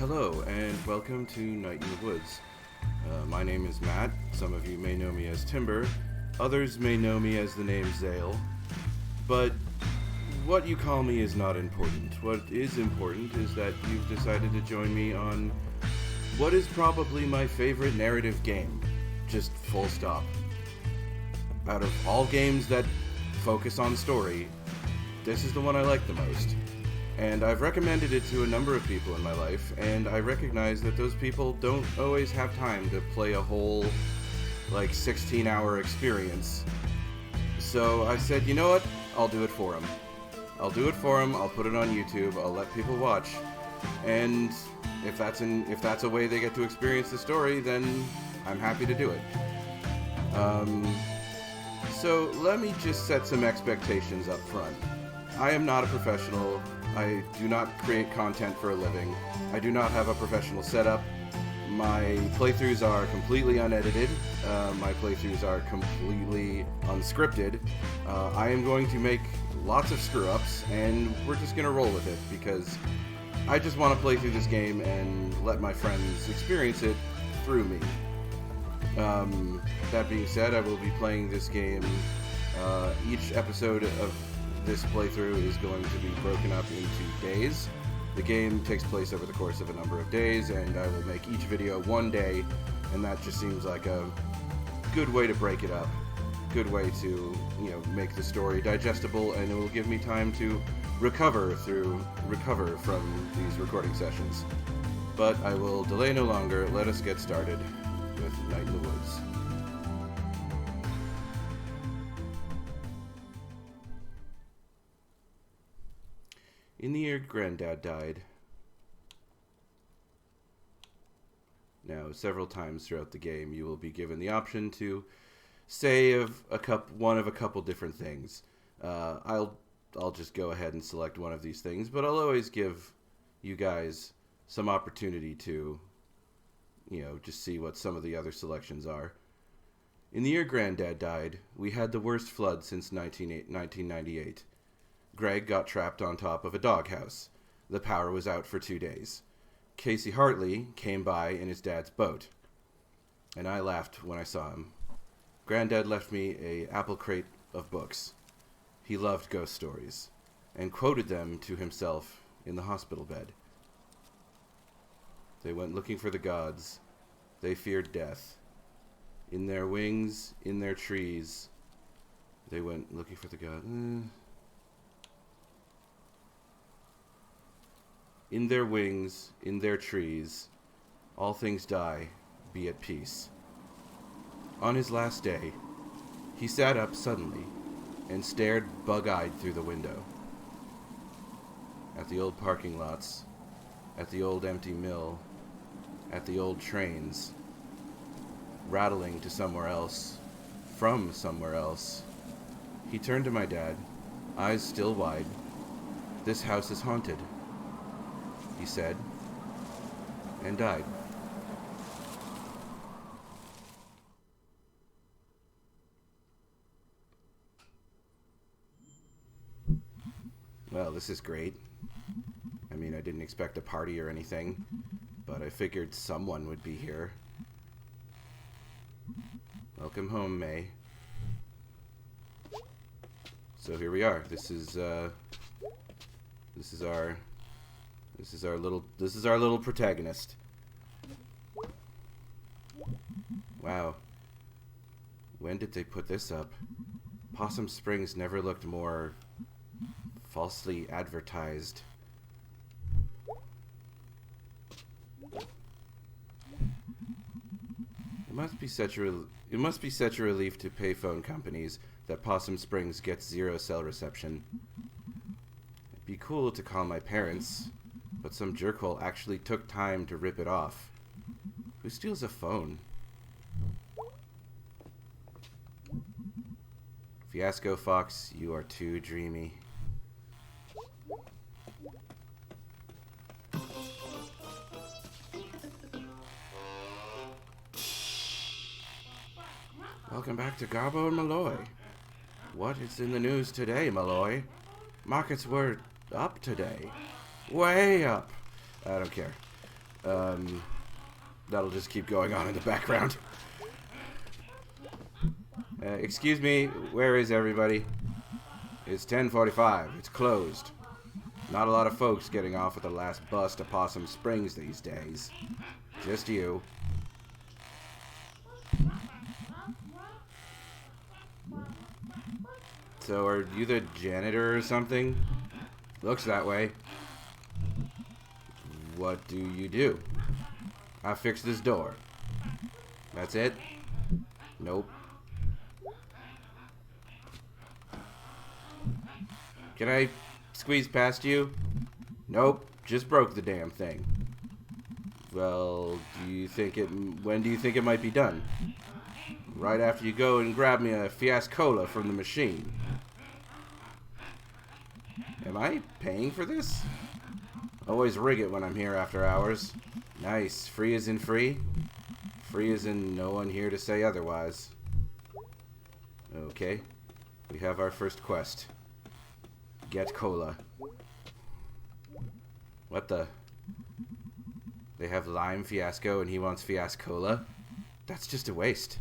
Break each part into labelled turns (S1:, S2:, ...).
S1: Hello, and welcome to Night in the Woods. My name is Matt. Some of you may know me as Timber. Others may know me as the name Zail. But what you call me is not important. What is important is that you've decided to join me on what is probably my favorite narrative game. Just full stop. Out of all games that focus on story, this is the one I like the most. And I've recommended it to a number of people in my life, and I recognize that those people don't always have time to play a whole, 16-hour experience. So I said, you know what? I'll do it for them. I'll put it on YouTube, I'll let people watch. And if that's a way they get to experience the story, then I'm happy to do it. So let me just set some expectations up front. I am not a professional. I do not create content for a living. I do not have a professional setup. My playthroughs are completely unedited. My playthroughs are completely unscripted. I am going to make lots of screw-ups, and we're just going to roll with it, because I just want to play through this game and let my friends experience it through me. That being said, I will be playing this game. Each episode of this playthrough is going to be broken up into days. The game takes place over the course of a number of days, and I will make each video one day, and that just seems like a good way to break it up. Good way to, make the story digestible, and it will give me time to recover from these recording sessions. But I will delay no longer. Let us get started with Night in the Woods. In the year Granddad died. Now, several times throughout the game, you will be given the option to say one of a couple different things. I'll just go ahead and select one of these things, but I'll always give you guys some opportunity to, just see what some of the other selections are. In the year Granddad died, we had the worst flood since 1998. Greg got trapped on top of a doghouse. The power was out for 2 days. Casey Hartley came by in his dad's boat, and I laughed when I saw him. Granddad left me an apple crate of books. He loved ghost stories, and quoted them to himself in the hospital bed. They went looking for the gods. They feared death. In their wings, in their trees, they went looking for the gods. In their wings, in their trees, all things die, be at peace. On his last day, he sat up suddenly and stared bug-eyed through the window. At the old parking lots, at the old empty mill, at the old trains, rattling to somewhere else, from somewhere else. He turned to my dad, eyes still wide. "This house is haunted," he said, and died. Well, this is great. I mean, I didn't expect a party or anything, but I figured someone would be here. Welcome home, May. So here we are. This is our little protagonist. Wow. When did they put this up? Possum Springs never looked more falsely advertised. It must be such a relief to payphone companies that Possum Springs gets 0 cell reception. It'd be cool to call my parents, but some jerkhole actually took time to rip it off. Who steals a phone? Fiasco Fox, you are too dreamy. Welcome back to Garbo and Malloy. What is in the news today, Malloy? Markets were up today. Way up. I don't care. That'll just keep going on in the background. Excuse me, where is everybody? It's 10:45. It's closed. Not a lot of folks getting off at the last bus to Possum Springs these days. Just you. So, are you the janitor or something? Looks that way. What do you do? I fixed this door. That's it? Nope. Can I squeeze past you? Nope. Just broke the damn thing. Well, when do you think it might be done? Right after you go and grab me a Fiascola from the machine. Am I paying for this? Always rig it when I'm here after hours. Nice. Free as in free? Free as in no one here to say otherwise. Okay. We have our first quest. Get cola. What the? They have lime fiasco and he wants Fiascola? That's just a waste.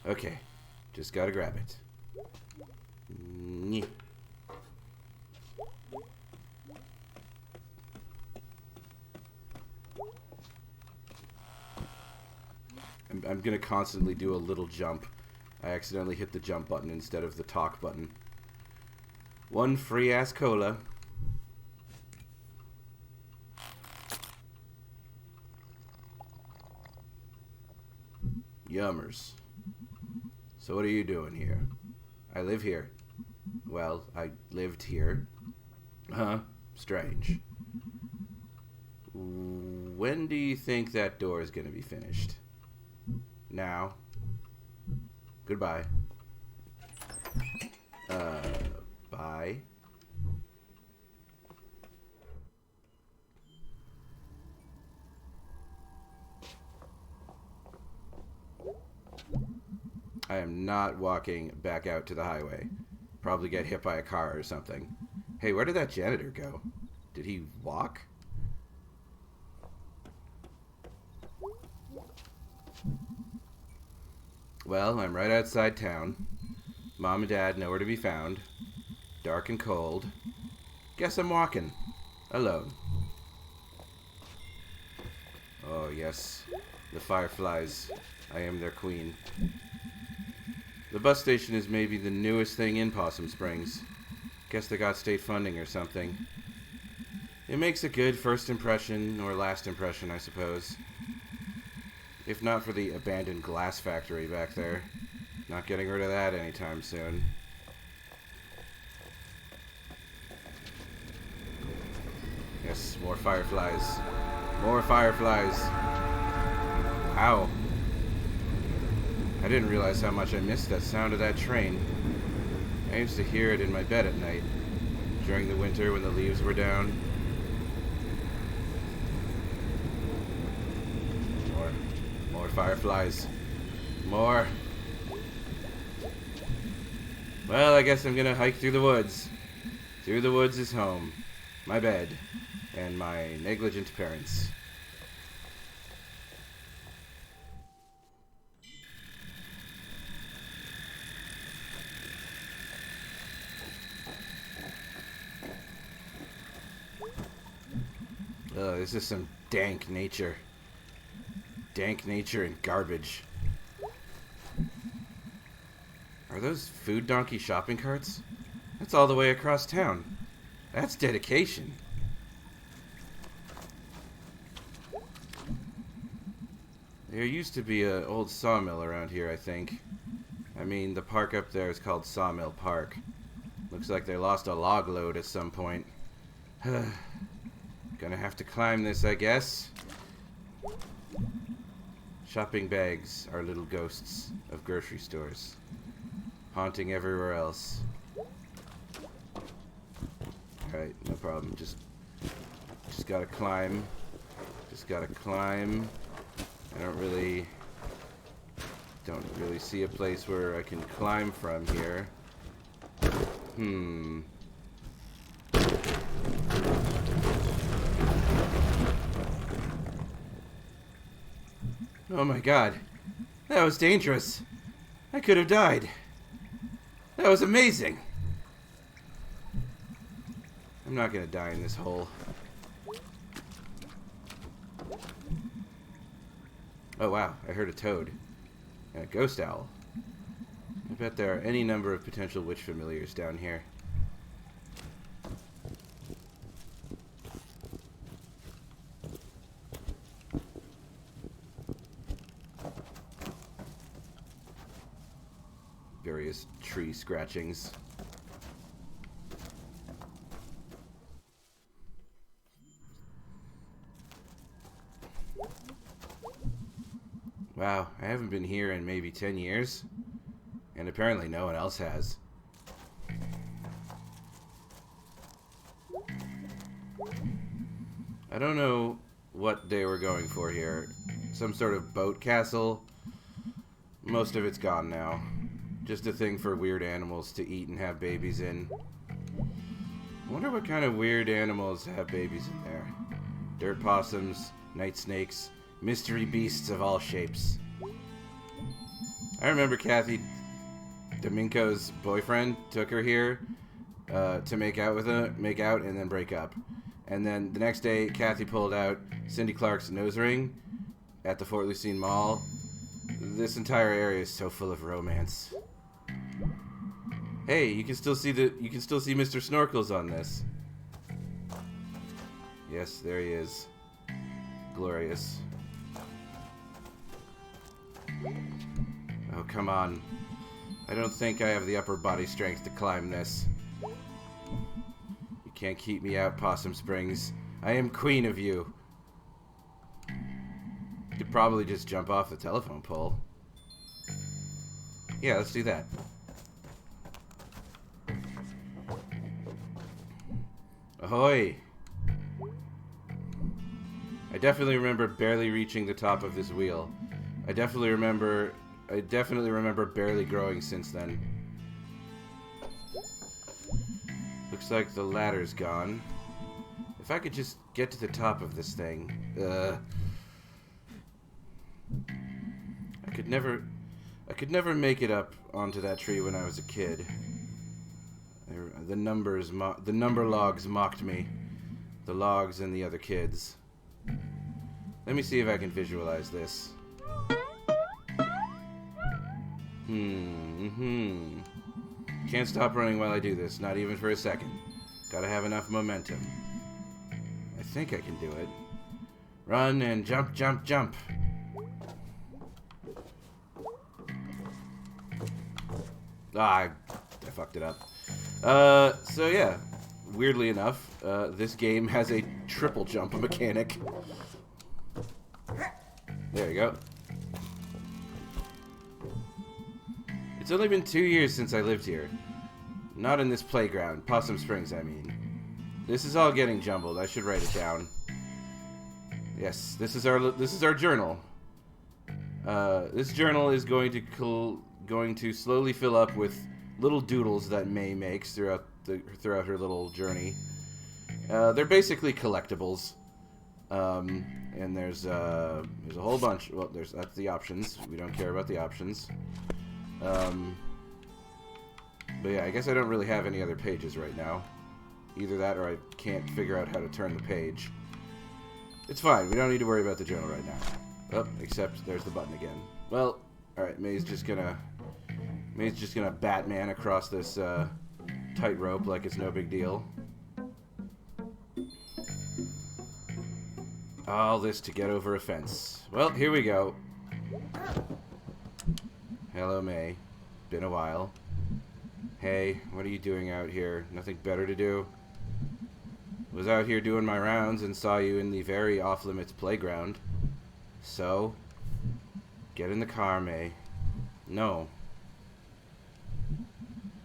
S1: Okay. Just gotta grab it. I'm gonna constantly do a little jump. I accidentally hit the jump button instead of the talk button. One free ass cola. Yummers. So what are you doing here? I live here. Well, I lived here. Huh? Strange. When do you think that door is gonna be finished? Now. Goodbye. Bye. I am not walking back out to the highway. Probably get hit by a car or something. Hey, where did that janitor go? Did he walk? Well, I'm right outside town. Mom and Dad nowhere to be found. Dark and cold. Guess I'm walking. Alone. Oh, yes. The Fireflies. I am their queen. The bus station is maybe the newest thing in Possum Springs. Guess they got state funding or something. It makes a good first impression, or last impression, I suppose. If not for the abandoned glass factory back there. Not getting rid of that anytime soon. Yes, more fireflies. More fireflies. Ow. I didn't realize how much I missed that sound of that train. I used to hear it in my bed at night, during the winter when the leaves were down. More fireflies. More. Well, I guess I'm gonna hike through the woods. Through the woods is home. My bed. And my negligent parents. This is some dank nature. Dank nature and garbage. Are those food donkey shopping carts? That's all the way across town. That's dedication. There used to be an old sawmill around here, I think. I mean, the park up there is called Sawmill Park. Looks like they lost a log load at some point. Gonna have to climb this, I guess. Shopping bags are little ghosts of grocery stores, haunting everywhere else. Alright, no problem. Just gotta climb. Just gotta climb. I don't really see a place where I can climb from here. Hmm. Oh my god. That was dangerous. I could have died. That was amazing. I'm not gonna die in this hole. Oh wow, I heard a toad. And a ghost owl. I bet there are any number of potential witch familiars down here. Various tree scratchings. Wow, I haven't been here in maybe 10 years. And apparently no one else has. I don't know what they were going for here. Some sort of boat castle. Most of it's gone now. Just a thing for weird animals to eat and have babies in. I wonder what kind of weird animals have babies in there. Dirt possums, night snakes, mystery beasts of all shapes. I remember Kathy Dominko's boyfriend took her here to make out and then break up. And then the next day, Kathy pulled out Cindy Clark's nose ring at the Fort Lucine Mall. This entire area is so full of romance. Hey, you can still see Mr. Snorkels on this. Yes, there he is. Glorious. Oh, come on. I don't think I have the upper body strength to climb this. You can't keep me out, Possum Springs. I am queen of you. You could probably just jump off the telephone pole. Yeah, let's do that. Ahoy! I definitely remember barely reaching the top of this wheel. I definitely remember barely growing since then. Looks like the ladder's gone. If I could just get to the top of this thing. I could never make it up onto that tree when I was a kid. The number logs mocked me. The logs and the other kids. Let me see if I can visualize this. Can't stop running while I do this, not even for a second. Gotta have enough momentum. I think I can do it. Run and jump, jump, jump. I fucked it up. So yeah, weirdly enough, this game has a triple jump mechanic. There you go. It's only been 2 years since I lived here. Not in this playground. Possum Springs, I mean. This is all getting jumbled. I should write it down. Yes, this is our journal. This journal is going to slowly fill up with little doodles that May makes throughout her little journey. They're basically collectibles. And there's a whole bunch. Well, that's the options. We don't care about the options. But yeah, I guess I don't really have any other pages right now. Either that or I can't figure out how to turn the page. It's fine. We don't need to worry about the journal right now. Oh, except there's the button again. Well, alright, May's just gonna Batman across this tightrope like it's no big deal. All this to get over a fence. Well, here we go. Hello, May. Been a while. Hey, what are you doing out here? Nothing better to do? Was out here doing my rounds and saw you in the very off-limits playground. So, get in the car, May. No.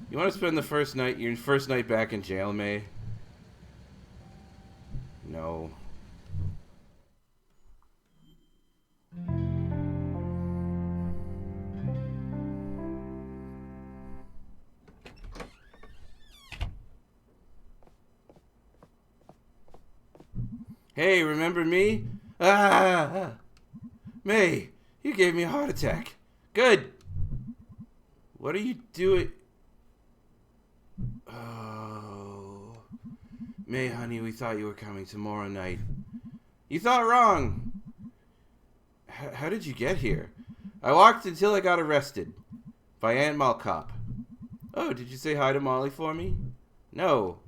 S1: You want to spend your first night back in jail, May? No. Hey, remember me? Ah! May, you gave me a heart attack. Good. What are you doing? Oh. May, honey, we thought you were coming tomorrow night. You thought wrong. How did you get here? I walked until I got arrested. By Aunt Malcop. Oh, did you say hi to Molly for me? No.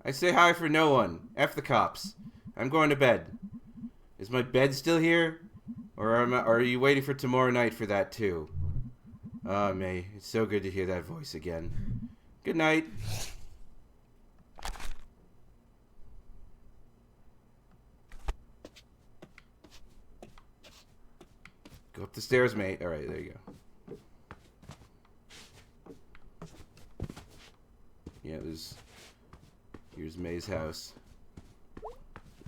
S1: I say hi for no one. F the cops. I'm going to bed. Is my bed still here? Or are you waiting for tomorrow night for that too? Ah, May, it's so good to hear that voice again. Good night. Go up the stairs, mate. Alright, there you go. Yeah, here's May's house.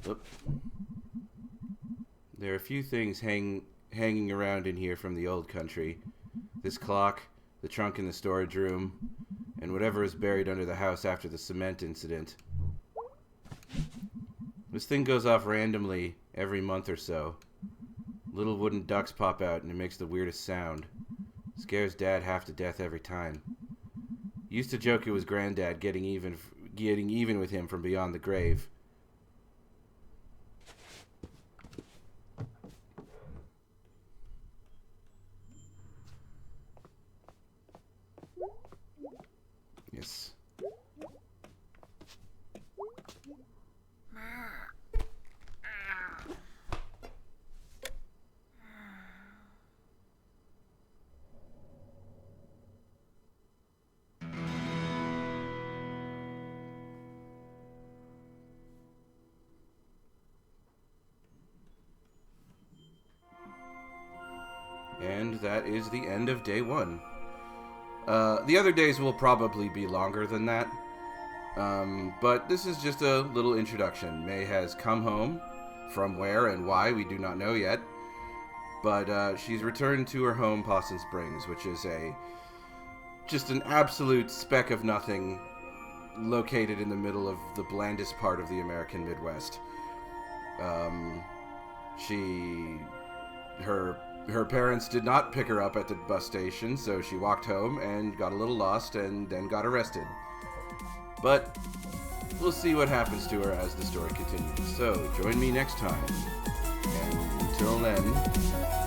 S1: Oop. There are a few things hanging around in here from the old country. This clock, the trunk in the storage room, and whatever is buried under the house after the cement incident. This thing goes off randomly every month or so. Little wooden ducks pop out and it makes the weirdest sound. Scares Dad half to death every time. Used to joke it was Granddad getting even with him from beyond the grave. Yes. And that is the end of day 1. The other days will probably be longer than that. But this is just a little introduction. May has come home. From where and why, we do not know yet. But she's returned to her home, Possum Springs, which is just an absolute speck of nothing located in the middle of the blandest part of the American Midwest. Her parents did not pick her up at the bus station, so she walked home and got a little lost and then got arrested. But we'll see what happens to her as the story continues. So join me next time. And until then...